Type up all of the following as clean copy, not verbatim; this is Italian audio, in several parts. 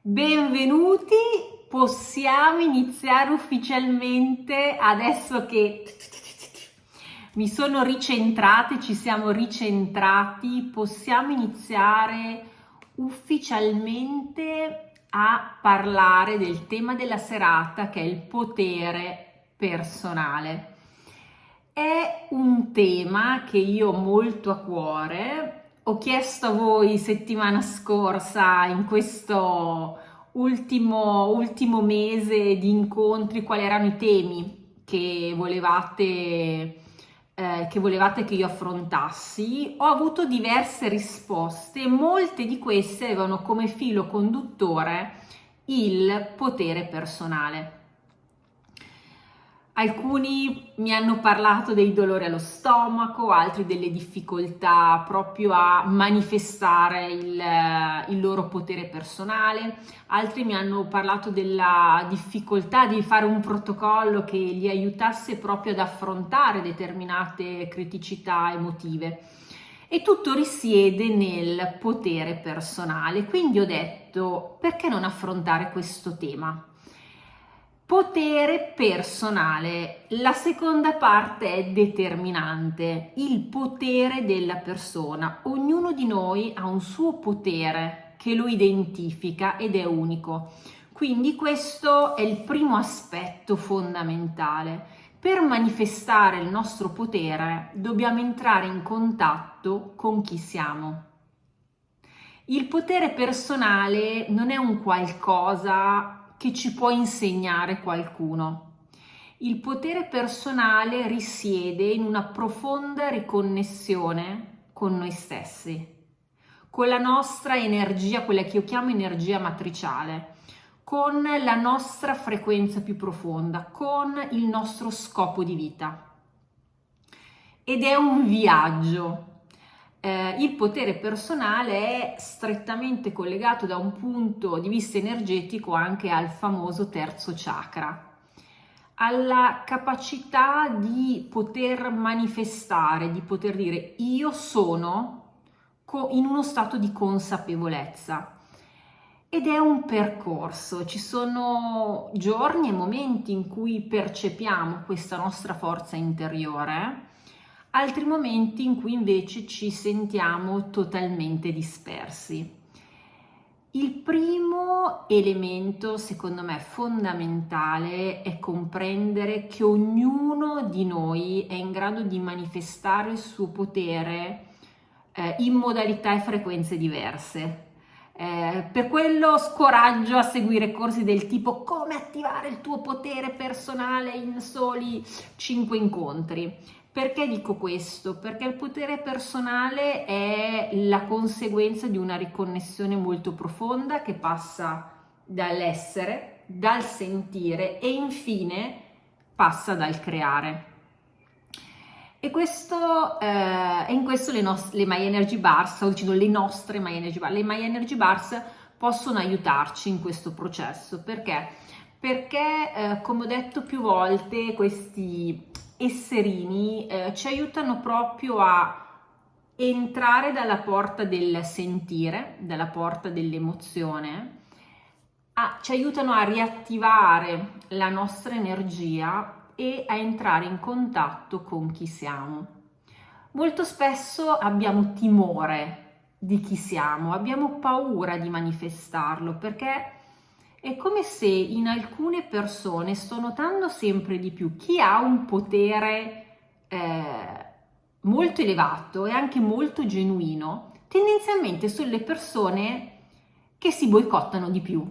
Benvenuti, possiamo iniziare ufficialmente adesso che mi sono ricentrate, ci siamo ricentrati, possiamo iniziare ufficialmente a parlare del tema della serata che è il potere personale. È un tema che io ho molto a cuore. Ho chiesto a voi settimana scorsa, in questo ultimo mese di incontri, quali erano i temi che volevate che io affrontassi. Ho avuto diverse risposte, molte di queste avevano come filo conduttore il potere personale. Alcuni mi hanno parlato dei dolori allo stomaco, altri delle difficoltà proprio a manifestare il loro potere personale, altri mi hanno parlato della difficoltà di fare un protocollo che li aiutasse proprio ad affrontare determinate criticità emotive. E tutto risiede nel potere personale. Quindi ho detto, perché non affrontare questo tema? Potere personale. La seconda parte è determinante, il potere della persona. Ognuno di noi ha un suo potere che lo identifica ed è unico. Quindi questo è il primo aspetto fondamentale. Per manifestare il nostro potere dobbiamo entrare in contatto con chi siamo. Il potere personale non è un qualcosa che ci può insegnare qualcuno. Il potere personale risiede in una profonda riconnessione con noi stessi, con la nostra energia, quella che io chiamo energia matriciale, con la nostra frequenza più profonda, con il nostro scopo di vita. Ed è un viaggio. Il potere personale è strettamente collegato da un punto di vista energetico anche al famoso terzo chakra, alla capacità di poter manifestare, di poter dire io sono in uno stato di consapevolezza. Ed è un percorso, ci sono giorni e momenti in cui percepiamo questa nostra forza interiore, altri momenti in cui invece ci sentiamo totalmente dispersi. Il primo elemento, secondo me, fondamentale è comprendere che ognuno di noi è in grado di manifestare il suo potere in modalità e frequenze diverse. Per quello scoraggio a seguire corsi del tipo come attivare il tuo potere personale in soli 5 incontri. Perché dico questo? Perché il potere personale è la conseguenza di una riconnessione molto profonda che passa dall'essere, dal sentire e infine passa dal creare. E in questo le My Energy Bars, stavo dicendo le nostre My Energy Bars, le My Energy Bars possono aiutarci in questo processo. Perché? Perché, come ho detto più volte, questi esserini ci aiutano proprio a entrare dalla porta del sentire, dalla porta dell'emozione, ci aiutano a riattivare la nostra energia e a entrare in contatto con chi siamo. Molto spesso abbiamo timore di chi siamo, abbiamo paura di manifestarlo perché è come se in alcune persone, sto notando sempre di più, chi ha un potere molto elevato e anche molto genuino, tendenzialmente sono le persone che si boicottano di più.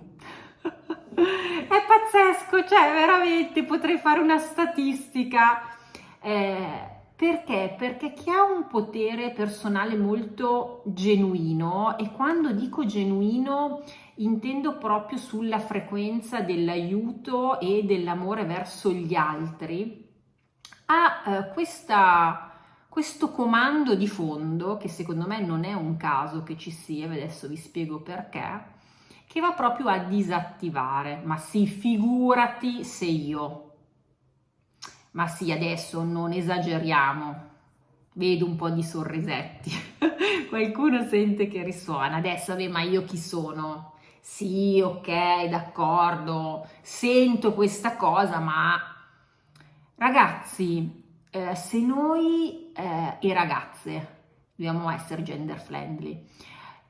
È pazzesco, cioè veramente potrei fare una statistica. Perché? Perché chi ha un potere personale molto genuino, e quando dico genuino intendo proprio sulla frequenza dell'aiuto e dell'amore verso gli altri, ha questo comando di fondo, che secondo me non è un caso che ci sia, adesso vi spiego perché, che va proprio a disattivare. Ma sì, figurati se io. Ma sì, adesso non esageriamo. Vedo un po' di sorrisetti. Qualcuno sente che risuona. Adesso, vabbè, ma io chi sono? Sì, ok, d'accordo, sento questa cosa, ma ragazzi, se noi e ragazze, dobbiamo essere gender friendly,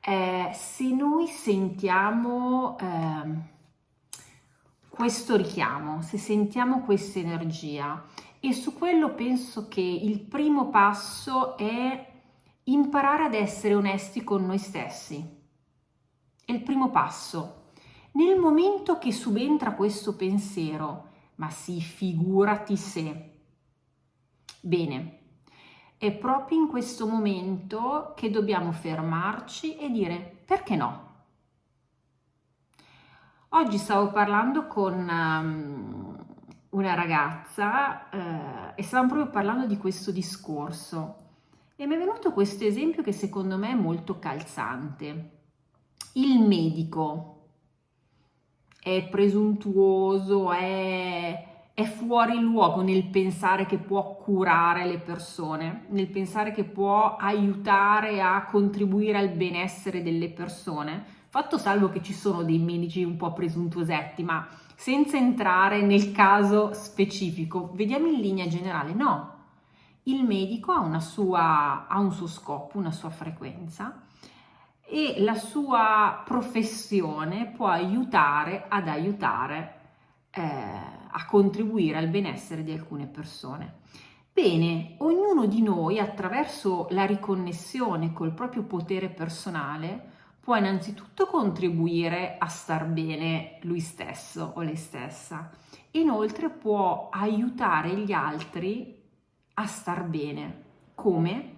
se noi sentiamo questo richiamo, se sentiamo questa energia, e su quello penso che il primo passo è imparare ad essere onesti con noi stessi. È il primo passo. Nel momento che subentra questo pensiero, ma sì, figurati se. Bene, è proprio in questo momento che dobbiamo fermarci e dire perché no? Oggi stavo parlando con una ragazza e stavamo proprio parlando di questo discorso e mi è venuto questo esempio che secondo me è molto calzante. Il medico è presuntuoso, è fuori luogo nel pensare che può curare le persone, nel pensare che può aiutare a contribuire al benessere delle persone. Fatto salvo che ci sono dei medici un po' presuntuosetti, ma senza entrare nel caso specifico, vediamo in linea generale, no. Il medico ha un suo scopo, una sua frequenza e la sua professione può aiutare a contribuire al benessere di alcune persone. Bene, ognuno di noi attraverso la riconnessione col proprio potere personale può innanzitutto contribuire a star bene lui stesso o lei stessa. Inoltre può aiutare gli altri a star bene. Come?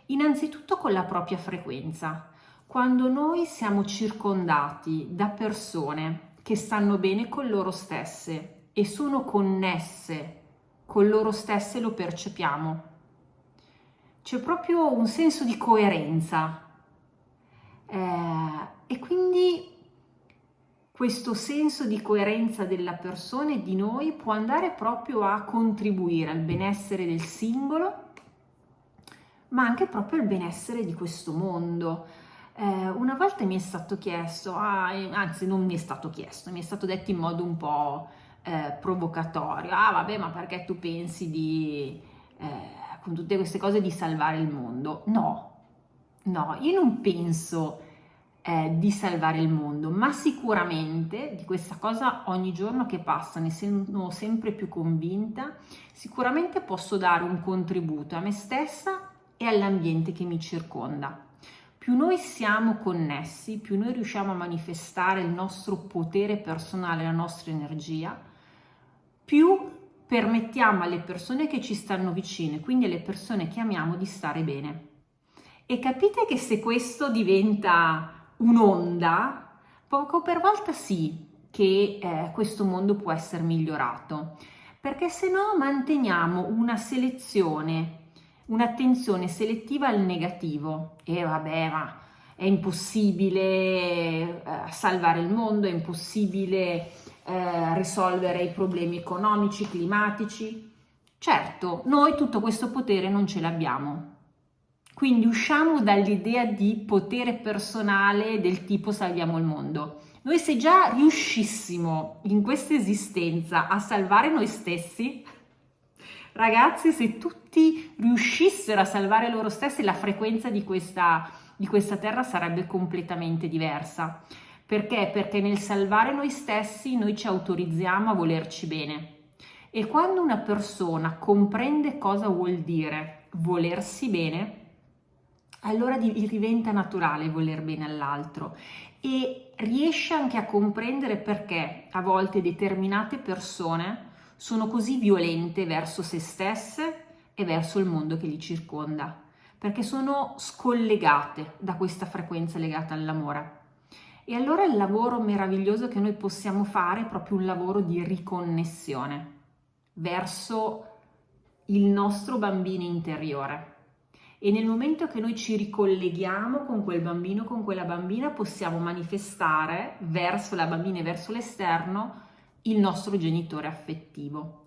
Innanzitutto con la propria frequenza. Quando noi siamo circondati da persone che stanno bene con loro stesse e sono connesse con loro stesse, lo percepiamo. C'è proprio un senso di coerenza e quindi questo senso di coerenza della persona e di noi può andare proprio a contribuire al benessere del singolo, ma anche proprio al benessere di questo mondo. Una volta mi è stato chiesto, anzi non mi è stato chiesto, mi è stato detto in modo un po' provocatorio, vabbè, ma perché tu pensi con tutte queste cose di salvare il mondo? No, no, io non penso di salvare il mondo, ma sicuramente di questa cosa ogni giorno che passa ne sono sempre più convinta, sicuramente posso dare un contributo a me stessa e all'ambiente che mi circonda. Più noi siamo connessi, più noi riusciamo a manifestare il nostro potere personale, la nostra energia, più permettiamo alle persone che ci stanno vicine, quindi alle persone che amiamo, di stare bene. E capite che se questo diventa un'onda, poco per volta sì che questo mondo può essere migliorato, perché se no manteniamo una selezione, un'attenzione selettiva al negativo. E vabbè, ma è impossibile salvare il mondo, è impossibile risolvere i problemi economici, climatici. Certo, noi tutto questo potere non ce l'abbiamo. Quindi usciamo dall'idea di potere personale del tipo salviamo il mondo. Noi se già riuscissimo in questa esistenza a salvare noi stessi, ragazzi, se tutti riuscissero a salvare loro stessi, la frequenza di questa terra sarebbe completamente diversa. Perché? Perché nel salvare noi stessi noi ci autorizziamo a volerci bene. E quando una persona comprende cosa vuol dire volersi bene, allora diventa naturale voler bene all'altro e riesce anche a comprendere perché a volte determinate persone sono così violente verso se stesse e verso il mondo che li circonda, perché sono scollegate da questa frequenza legata all'amore. E allora il lavoro meraviglioso che noi possiamo fare è proprio un lavoro di riconnessione verso il nostro bambino interiore. E nel momento che noi ci ricolleghiamo con quel bambino, con quella bambina, possiamo manifestare verso la bambina e verso l'esterno il nostro genitore affettivo.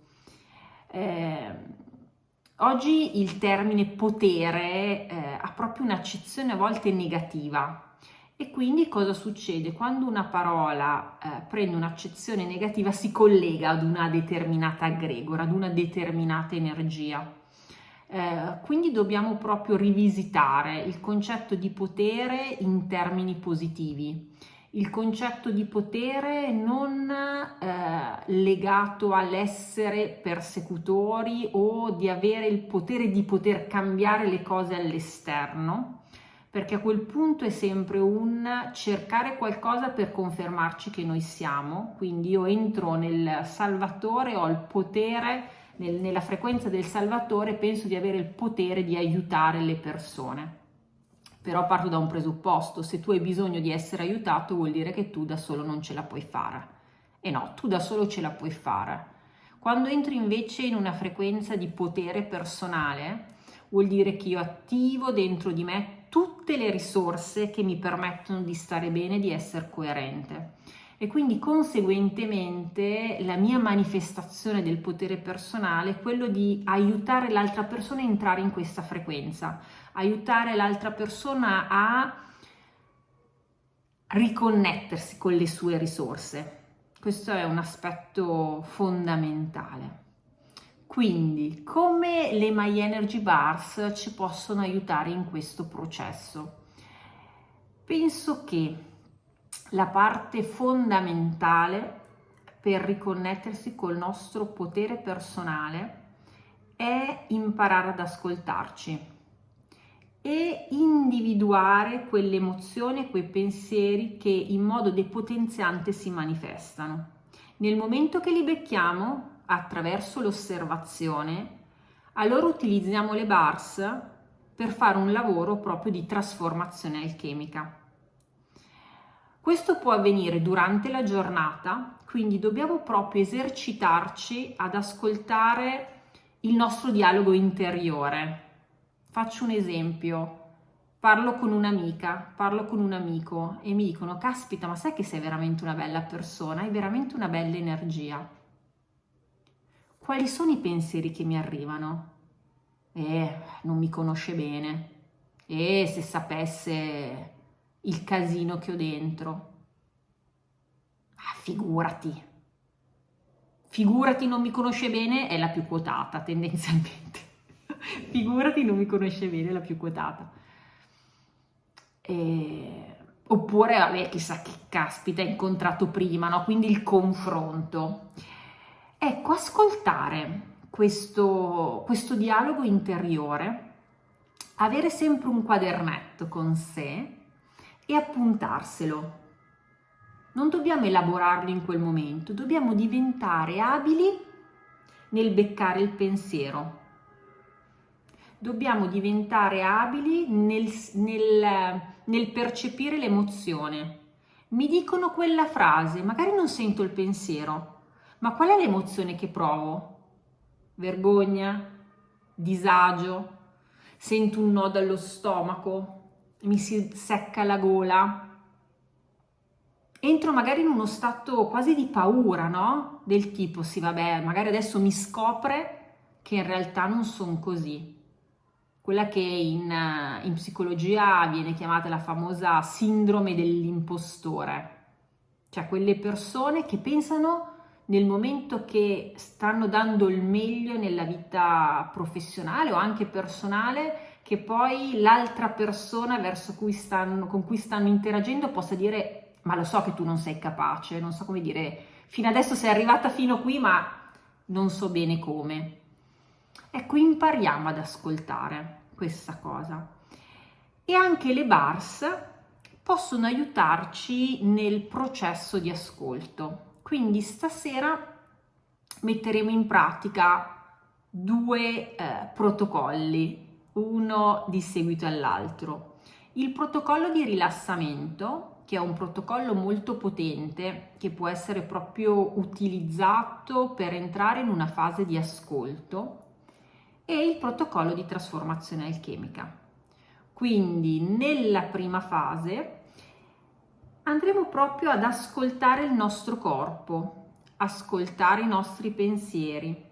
Oggi il termine potere ha proprio un'accezione a volte negativa E quindi cosa succede? Quando una parola prende un'accezione negativa si collega ad una determinata egregora, ad una determinata energia. Quindi dobbiamo proprio rivisitare il concetto di potere in termini positivi, il concetto di potere non legato all'essere persecutori o di avere il potere di poter cambiare le cose all'esterno, perché a quel punto è sempre un cercare qualcosa per confermarci che noi siamo. Quindi io entro nel Salvatore, ho il potere, nella frequenza del Salvatore, penso di avere il potere di aiutare le persone. Però parto da un presupposto: se tu hai bisogno di essere aiutato vuol dire che tu da solo non ce la puoi fare. E no, tu da solo ce la puoi fare. Quando entro invece in una frequenza di potere personale, vuol dire che io attivo dentro di me tutte le risorse che mi permettono di stare bene, di essere coerente. E quindi conseguentemente la mia manifestazione del potere personale è quello di aiutare l'altra persona a entrare in questa frequenza, aiutare l'altra persona a riconnettersi con le sue risorse. Questo è un aspetto fondamentale. Quindi, come le My Energy Bars ci possono aiutare in questo processo? Penso che la parte fondamentale per riconnettersi col nostro potere personale è imparare ad ascoltarci e individuare quelle emozioni e quei pensieri che in modo depotenziante si manifestano. Nel momento che li becchiamo attraverso l'osservazione, allora utilizziamo le bars per fare un lavoro proprio di trasformazione alchemica. Questo può avvenire durante la giornata, quindi dobbiamo proprio esercitarci ad ascoltare il nostro dialogo interiore. Faccio un esempio: parlo con un'amica, parlo con un amico e mi dicono: caspita, ma sai che sei veramente una bella persona, hai veramente una bella energia. Quali sono i pensieri che mi arrivano? Non mi conosce bene. Se sapesse il casino che ho dentro. Figurati. Figurati non mi conosce bene è la più quotata tendenzialmente. Figurati non mi conosce bene è la più quotata. Oppure, vabbè, chissà che caspita, hai incontrato prima, no? Quindi il confronto. Ecco, ascoltare questo dialogo interiore, avere sempre un quadernetto con sé e appuntarselo. Non dobbiamo elaborarlo in quel momento, dobbiamo diventare abili nel beccare il pensiero. Dobbiamo diventare abili nel percepire l'emozione. Mi dicono quella frase, magari non sento il pensiero, ma qual è l'emozione che provo? Vergogna? Disagio? Sento un nodo allo stomaco? Mi si secca la gola? Entro magari in uno stato quasi di paura, no? Del tipo, sì, vabbè, magari adesso mi scopre che in realtà non sono così. Quella che in psicologia viene chiamata la famosa sindrome dell'impostore. Cioè quelle persone che pensano nel momento che stanno dando il meglio nella vita professionale o anche personale, che poi l'altra persona con cui stanno interagendo possa dire: ma lo so che tu non sei capace, non so come dire, fino adesso sei arrivata fino qui, ma non so bene come. Ecco, impariamo ad ascoltare questa cosa. E anche le bars possono aiutarci nel processo di ascolto. Quindi stasera metteremo in pratica due protocolli, uno di seguito all'altro. Il protocollo di rilassamento, che è un protocollo molto potente, che può essere proprio utilizzato per entrare in una fase di ascolto, e il protocollo di trasformazione alchemica. Quindi nella prima fase andremo proprio ad ascoltare il nostro corpo, ascoltare i nostri pensieri,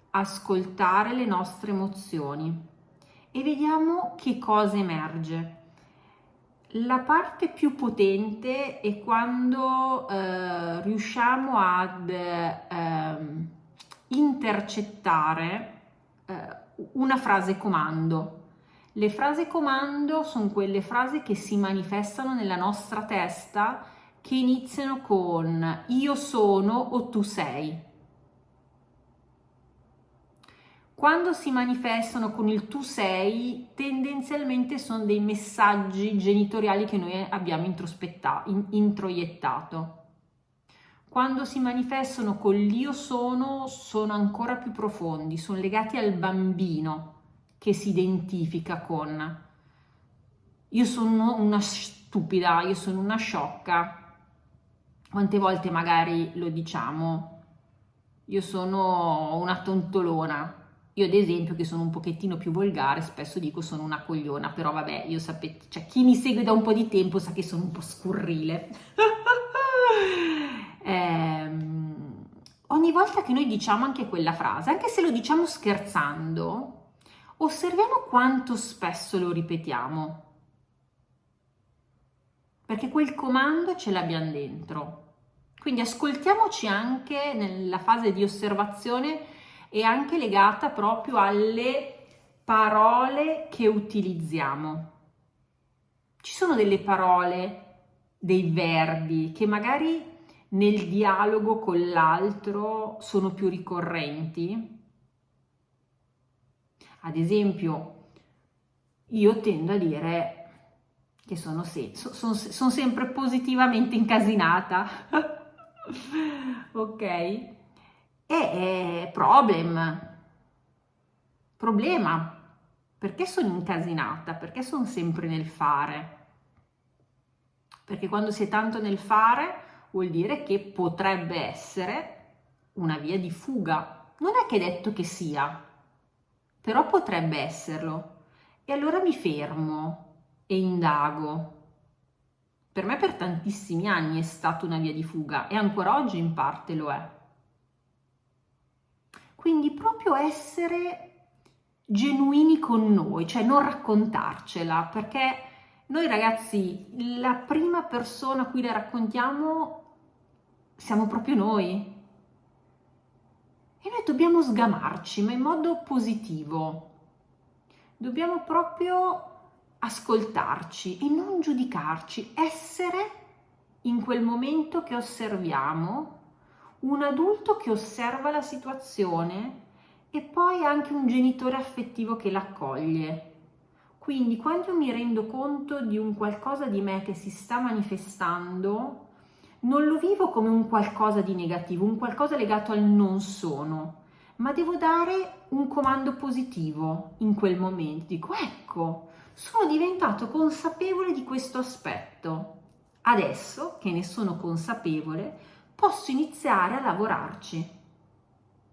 ascoltare le nostre emozioni e vediamo che cosa emerge. La parte più potente è quando riusciamo ad intercettare una frase comando. Le frasi comando sono quelle frasi che si manifestano nella nostra testa, che iniziano con io sono o tu sei. Quando si manifestano con il tu sei, tendenzialmente sono dei messaggi genitoriali che noi abbiamo introiettato. Quando si manifestano con l'io sono ancora più profondi, sono legati al bambino che si identifica con io sono una stupida, io sono una sciocca. Quante volte magari lo diciamo? Io sono una tontolona. Io ad esempio, che sono un pochettino più volgare, spesso dico sono una cogliona, però vabbè, io sapete, cioè chi mi segue da un po' di tempo sa che sono un po' scurrile. Ogni volta che noi diciamo anche quella frase, anche se lo diciamo scherzando, osserviamo quanto spesso lo ripetiamo, perché quel comando ce l'abbiamo dentro. Quindi ascoltiamoci anche nella fase di osservazione, è anche legata proprio alle parole che utilizziamo. Ci sono delle parole, dei verbi che magari nel dialogo con l'altro sono più ricorrenti. Ad esempio, io tendo a dire che sono sempre positivamente incasinata. Ok? E problema. Perché sono incasinata? Perché sono sempre nel fare? Perché quando si è tanto nel fare vuol dire che potrebbe essere una via di fuga. Non è che è detto che sia, però potrebbe esserlo. E allora mi fermo e indago. Per me per tantissimi anni è stata una via di fuga e ancora oggi in parte lo è. Quindi proprio essere genuini con noi, cioè non raccontarcela, perché noi ragazzi, la prima persona a cui la raccontiamo siamo proprio noi. E noi dobbiamo sgamarci, ma in modo positivo. Dobbiamo proprio ascoltarci e non giudicarci, essere in quel momento che osserviamo, un adulto che osserva la situazione e poi anche un genitore affettivo che l'accoglie. Quindi quando mi rendo conto di un qualcosa di me che si sta manifestando, non lo vivo come un qualcosa di negativo, un qualcosa legato al non sono, ma devo dare un comando positivo in quel momento. Dico, ecco, sono diventato consapevole di questo aspetto. Adesso che ne sono consapevole, posso iniziare a lavorarci.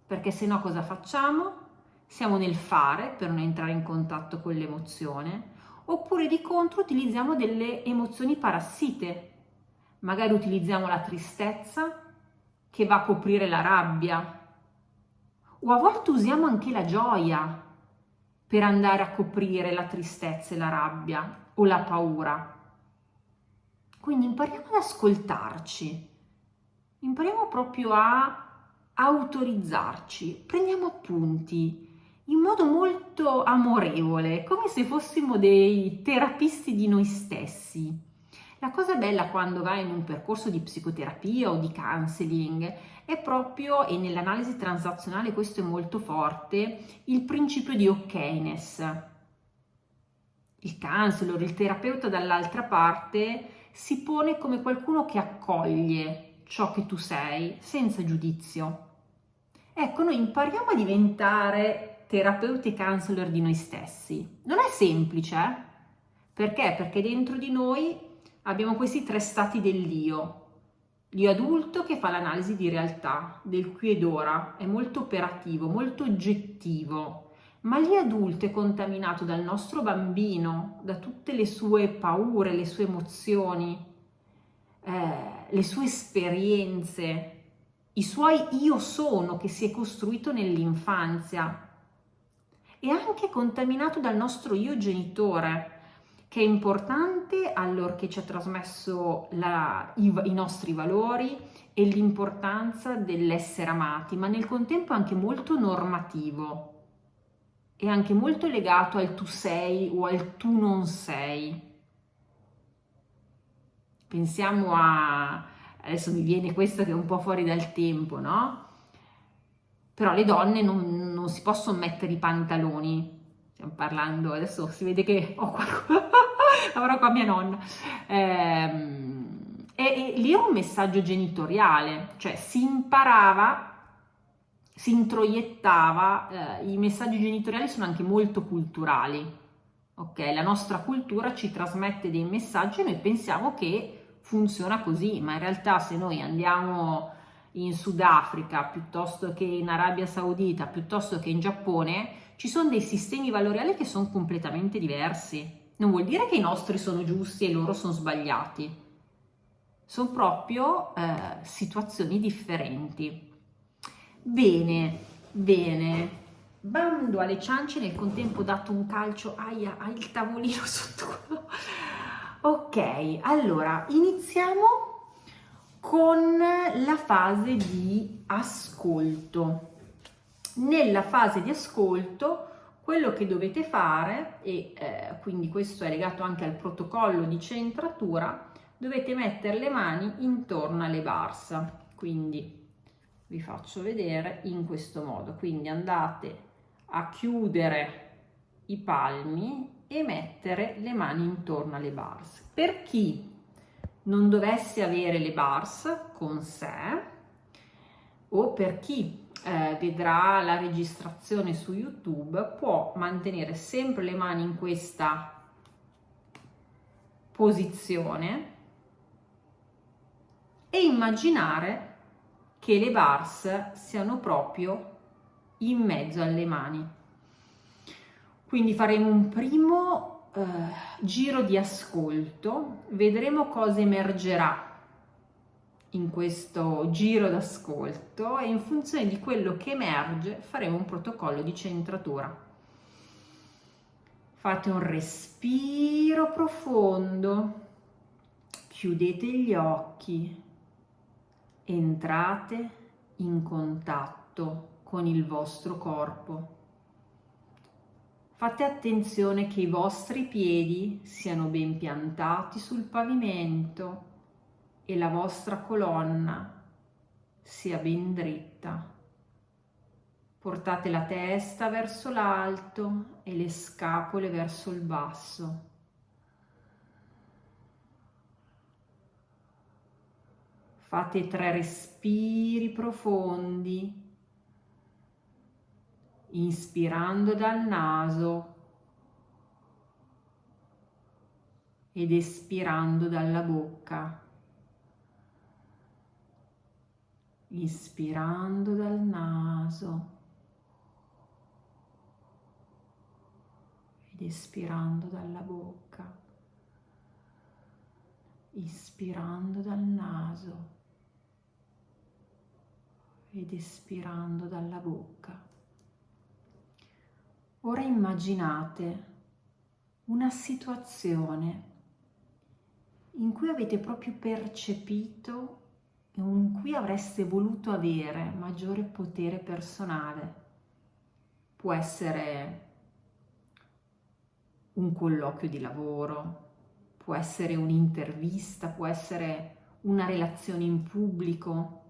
Perché se no cosa facciamo? Siamo nel fare per non entrare in contatto con l'emozione, oppure di contro utilizziamo delle emozioni parassite. Magari utilizziamo la tristezza che va a coprire la rabbia, o a volte usiamo anche la gioia per andare a coprire la tristezza e la rabbia o la paura. Quindi impariamo ad ascoltarci, impariamo proprio a autorizzarci, prendiamo appunti in modo molto amorevole, come se fossimo dei terapisti di noi stessi. La cosa bella quando vai in un percorso di psicoterapia o di counseling è proprio, e nell'analisi transazionale questo è molto forte, il principio di okness. Il counselor, il terapeuta dall'altra parte si pone come qualcuno che accoglie ciò che tu sei senza giudizio. Ecco, noi impariamo a diventare terapeuti e counselor di noi stessi. Non è semplice, eh? Perché? Perché dentro di noi abbiamo questi tre stati dell'io. L'io adulto che fa l'analisi di realtà, del qui ed ora, è molto operativo, molto oggettivo, ma l'io adulto è contaminato dal nostro bambino, da tutte le sue paure, le sue emozioni, le sue esperienze, i suoi io sono che si è costruito nell'infanzia, e anche contaminato dal nostro io genitore, che è importante allorché ci ha trasmesso i nostri valori e l'importanza dell'essere amati, ma nel contempo è anche molto normativo, è anche molto legato al tu sei o al tu non sei. Pensiamo adesso mi viene questo che è un po' fuori dal tempo, no? Però le donne non si possono mettere i pantaloni. Stiamo parlando, adesso si vede che ho qualcosa, avrò qua mia nonna. E lì è un messaggio genitoriale, cioè si imparava, si introiettava, i messaggi genitoriali sono anche molto culturali. Ok, la nostra cultura ci trasmette dei messaggi e noi pensiamo che funziona così, ma in realtà se noi andiamo in Sudafrica piuttosto che in Arabia Saudita, piuttosto che in Giappone, ci sono dei sistemi valoriali che sono completamente diversi. Non vuol dire che i nostri sono giusti e loro sono sbagliati, sono proprio situazioni differenti. Bene, bene. Bando alle ciance, nel contempo ho dato un calcio, aia, ha il tavolino sotto. Ok, allora iniziamo con la fase di ascolto. Nella fase di ascolto quello che dovete fare, e quindi questo è legato anche al protocollo di centratura, dovete mettere le mani intorno alle barsa. Quindi vi faccio vedere in questo modo. Quindi andate a chiudere i palmi e mettere le mani intorno alle bars. Per chi non dovesse avere le bars con sé o per chi vedrà la registrazione su YouTube, può mantenere sempre le mani in questa posizione e immaginare che le bars siano proprio in mezzo alle mani. Quindi faremo un primo giro di ascolto, vedremo cosa emergerà in questo giro d'ascolto e in funzione di quello che emerge faremo un protocollo di centratura. Fate un respiro profondo, chiudete gli occhi, entrate in contatto con il vostro corpo. Fate attenzione che i vostri piedi siano ben piantati sul pavimento e la vostra colonna sia ben dritta. Portate la testa verso l'alto e le scapole verso il basso. Fate 3 respiri profondi, inspirando dal naso ed espirando dalla bocca. Inspirando dal naso ed espirando dalla bocca. Ispirando dal naso ed espirando dalla bocca. Ora immaginate una situazione in cui avete proprio percepito e in cui avreste voluto avere maggiore potere personale. Può essere un colloquio di lavoro, può essere un'intervista, può essere una relazione in pubblico,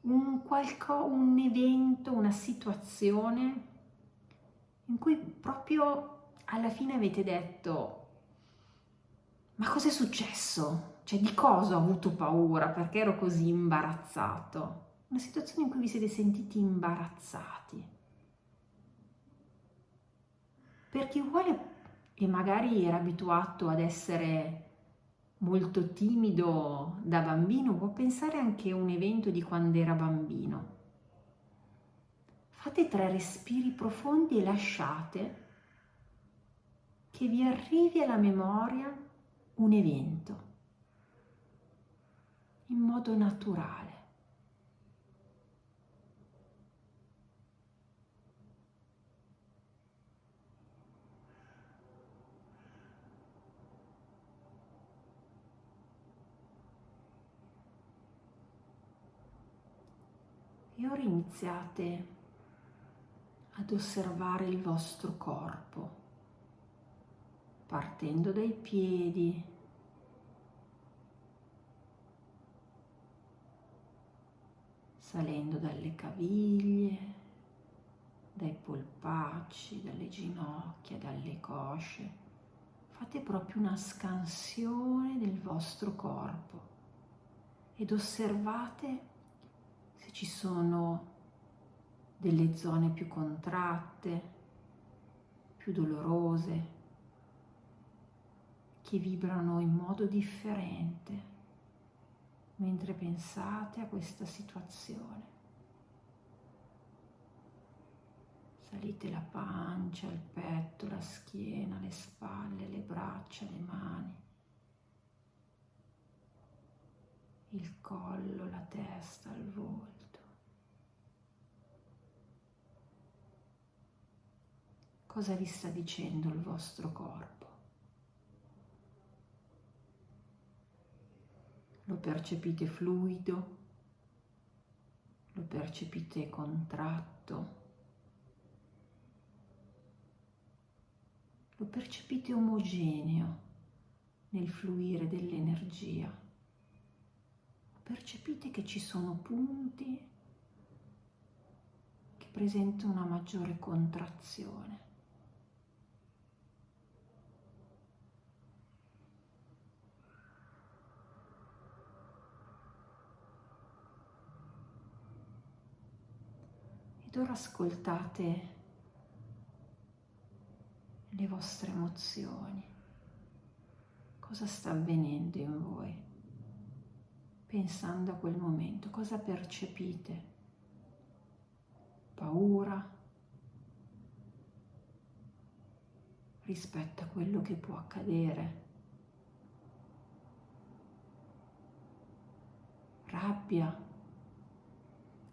un evento, una situazione in cui proprio alla fine avete detto: ma cos'è successo? Cioè, di cosa ho avuto paura? Perché ero così imbarazzato? Una situazione in cui vi siete sentiti imbarazzati. Per chi vuole e magari era abituato ad essere molto timido da bambino, può pensare anche a un evento di quando era bambino. Fate 3 respiri profondi e lasciate che vi arrivi alla memoria un evento in modo naturale. E ora iniziate ad osservare il vostro corpo, partendo dai piedi, salendo dalle caviglie, dai polpacci, dalle ginocchia, dalle cosce. Fate proprio una scansione del vostro corpo ed osservate se ci sono delle zone più contratte, più dolorose, che vibrano in modo differente mentre pensate a questa situazione. Salite la pancia, il petto, la schiena, le spalle, le braccia, le mani, il collo, la testa, il volto. Cosa vi sta dicendo il vostro corpo? Lo percepite fluido? Lo percepite contratto? Lo percepite omogeneo nel fluire dell'energia? Percepite che ci sono punti che presentano una maggiore contrazione? Ed ora ascoltate le vostre emozioni. Cosa sta avvenendo in voi? Pensando a quel momento, cosa percepite? Paura rispetto a quello che può accadere? Rabbia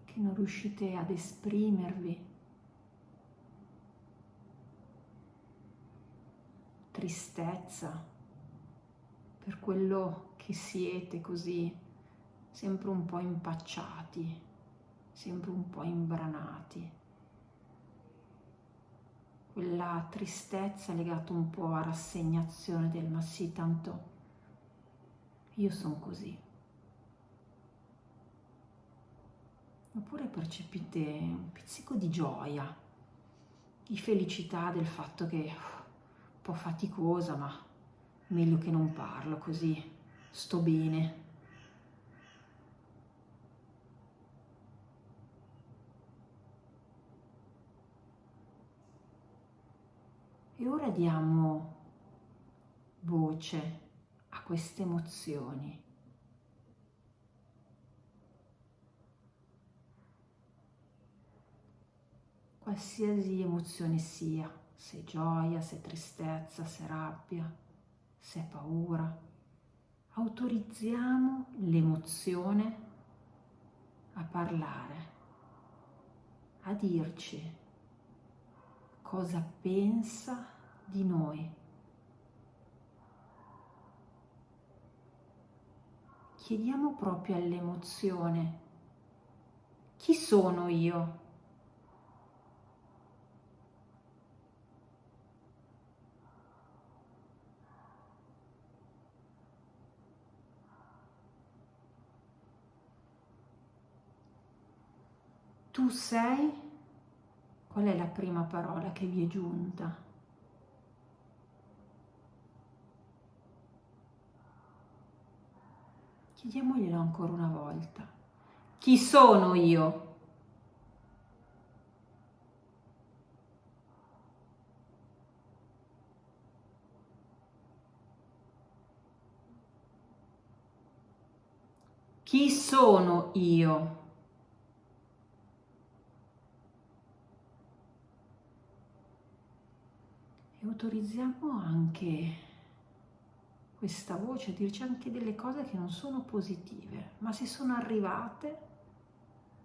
che non riuscite ad esprimervi? Tristezza per quello che siete, così sempre un po' impacciati, sempre un po' imbranati? Quella tristezza legata un po' a rassegnazione del ma sì, tanto io sono così. Oppure percepite un pizzico di gioia, di felicità del fatto che è un po' faticosa, ma meglio che non parlo, così sto bene. E ora diamo voce a queste emozioni. Qualsiasi emozione sia, se gioia, se tristezza, se rabbia, se paura, autorizziamo l'emozione a parlare, a dirci cosa pensa di noi. Chiediamo proprio all'emozione: chi sono io? Tu sei? Qual è la prima parola che vi è giunta? Chiediamoglielo ancora una volta. Chi sono io? Chi sono io? E autorizziamo anche questa voce a dirci anche delle cose che non sono positive, ma se sono arrivate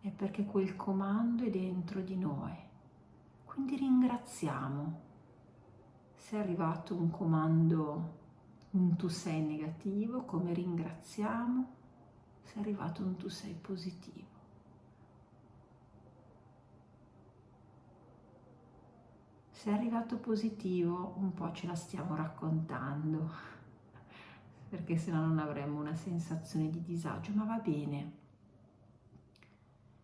è perché quel comando è dentro di noi. Quindi ringraziamo. Se è arrivato un comando, un tu sei negativo, come ringraziamo? Se è arrivato un tu sei positivo. Se è arrivato positivo, un po' ce la stiamo raccontando, perché sennò non avremmo una sensazione di disagio, ma va bene,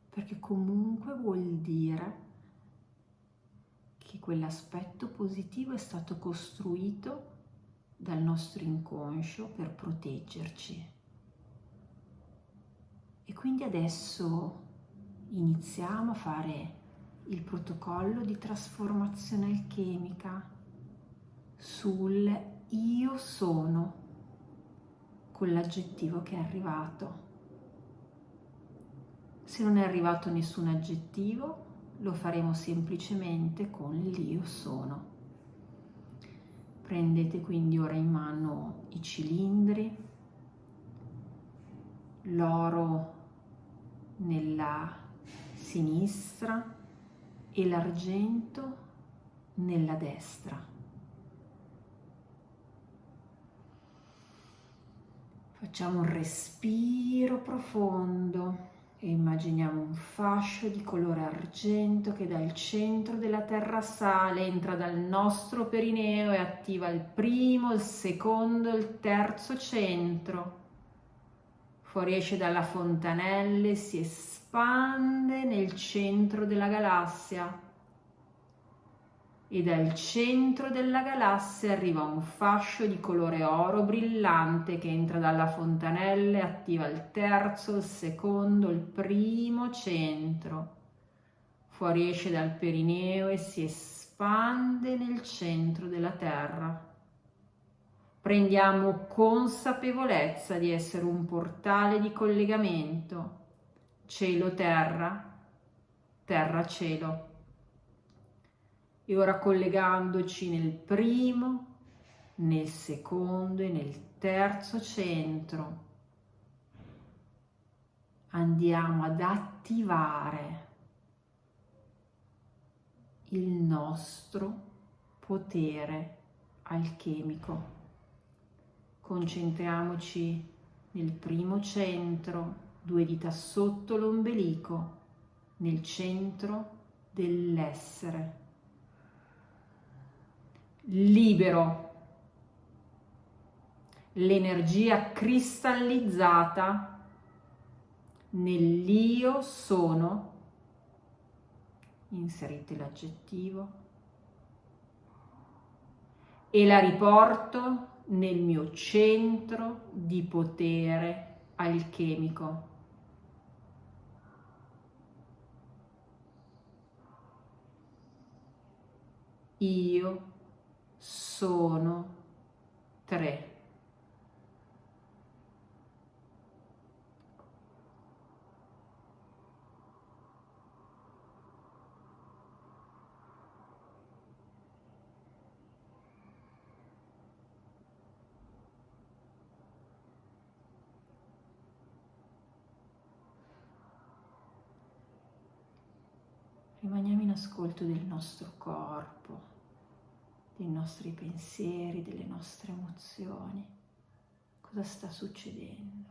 perché comunque vuol dire che quell'aspetto positivo è stato costruito dal nostro inconscio per proteggerci. E quindi adesso iniziamo a fare il protocollo di trasformazione alchemica sul io sono con l'aggettivo che è arrivato. Se non è arrivato nessun aggettivo, lo faremo semplicemente con l'io sono. Prendete quindi ora in mano i cilindri, l'oro nella sinistra e l'argento nella destra. Facciamo un respiro profondo e immaginiamo un fascio di colore argento che dal centro della terra sale, entra dal nostro perineo e attiva il primo, il secondo, il terzo centro. Fuoriesce dalla fontanella e si espande nel centro della galassia. E dal centro della galassia arriva un fascio di colore oro brillante che entra dalla fontanella e attiva il terzo, il secondo, il primo centro. Fuoriesce dal perineo e si espande nel centro della Terra. Prendiamo consapevolezza di essere un portale di collegamento, cielo-terra, terra-cielo. E ora collegandoci nel primo, nel secondo e nel terzo centro, andiamo ad attivare il nostro potere alchemico. Concentriamoci nel primo centro, 2 dita sotto l'ombelico, nel centro dell'essere. Libero l'energia cristallizzata nell'io sono, inserite l'aggettivo, e la riporto nel mio centro di potere alchemico. Io sono 3. Rimaniamo in ascolto del nostro corpo, dei nostri pensieri, delle nostre emozioni. Cosa sta succedendo?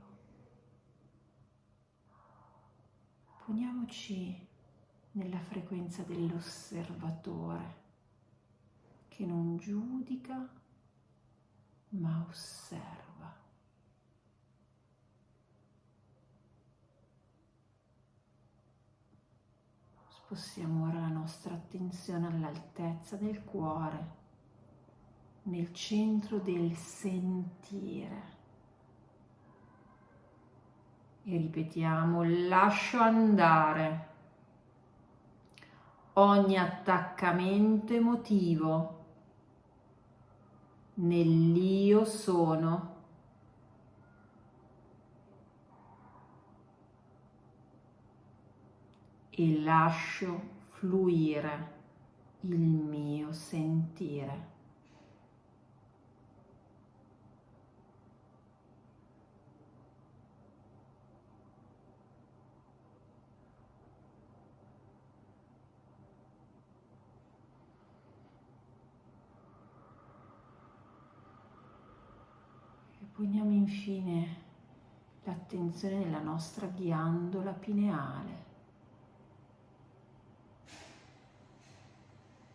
Poniamoci nella frequenza dell'osservatore che non giudica ma osserva. Spostiamo ora la nostra attenzione all'altezza del cuore, nel centro del sentire. E ripetiamo: lascio andare ogni attaccamento emotivo nell'io sono. E lascio fluire il mio sentire. E poniamo infine l'attenzione nella nostra ghiandola pineale.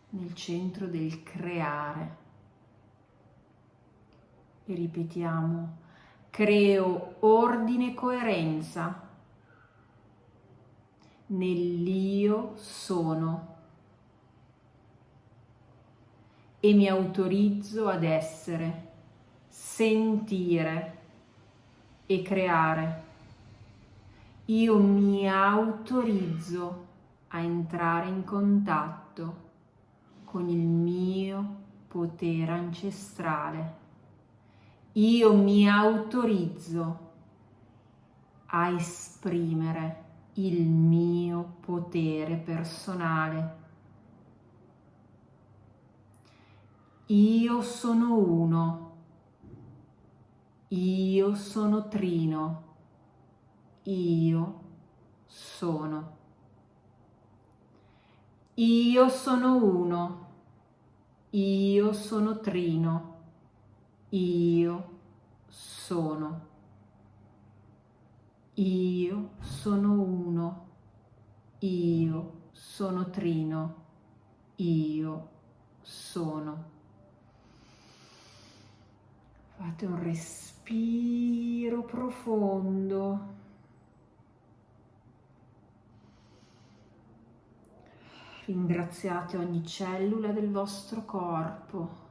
nel centro del creare. E ripetiamo: creo ordine e coerenza nell'io sono e mi autorizzo ad essere, sentire e creare. Io mi autorizzo a entrare in contatto con il mio potere ancestrale. Io mi autorizzo a esprimere il mio potere personale. Io sono uno. Io sono trino. Io sono. Io sono uno. Io sono trino. Io sono. Io sono uno. Io sono trino. Io sono. Fate un respiro profondo. Ringraziate ogni cellula del vostro corpo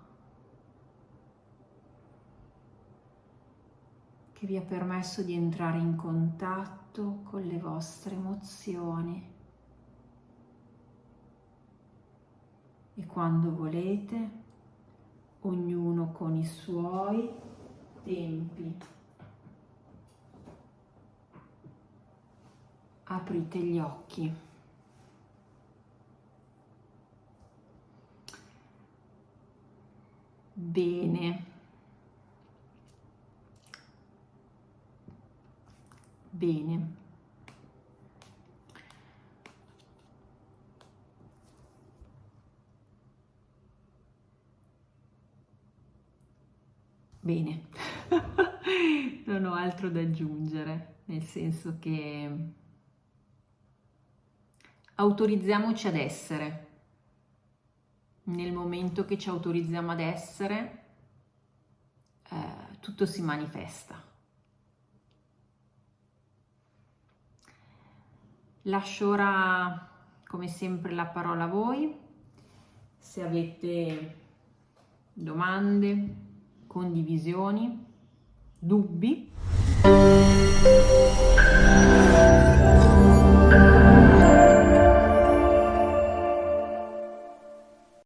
che vi ha permesso di entrare in contatto con le vostre emozioni. E quando volete, ognuno con i suoi tempi, aprite gli occhi. Bene. Bene. Bene. Non ho altro da aggiungere, nel senso che autorizziamoci ad essere. Nel momento che ci autorizziamo ad essere, tutto si manifesta. Lascio ora, come sempre, la parola a voi. Se avete domande, condivisioni, dubbi,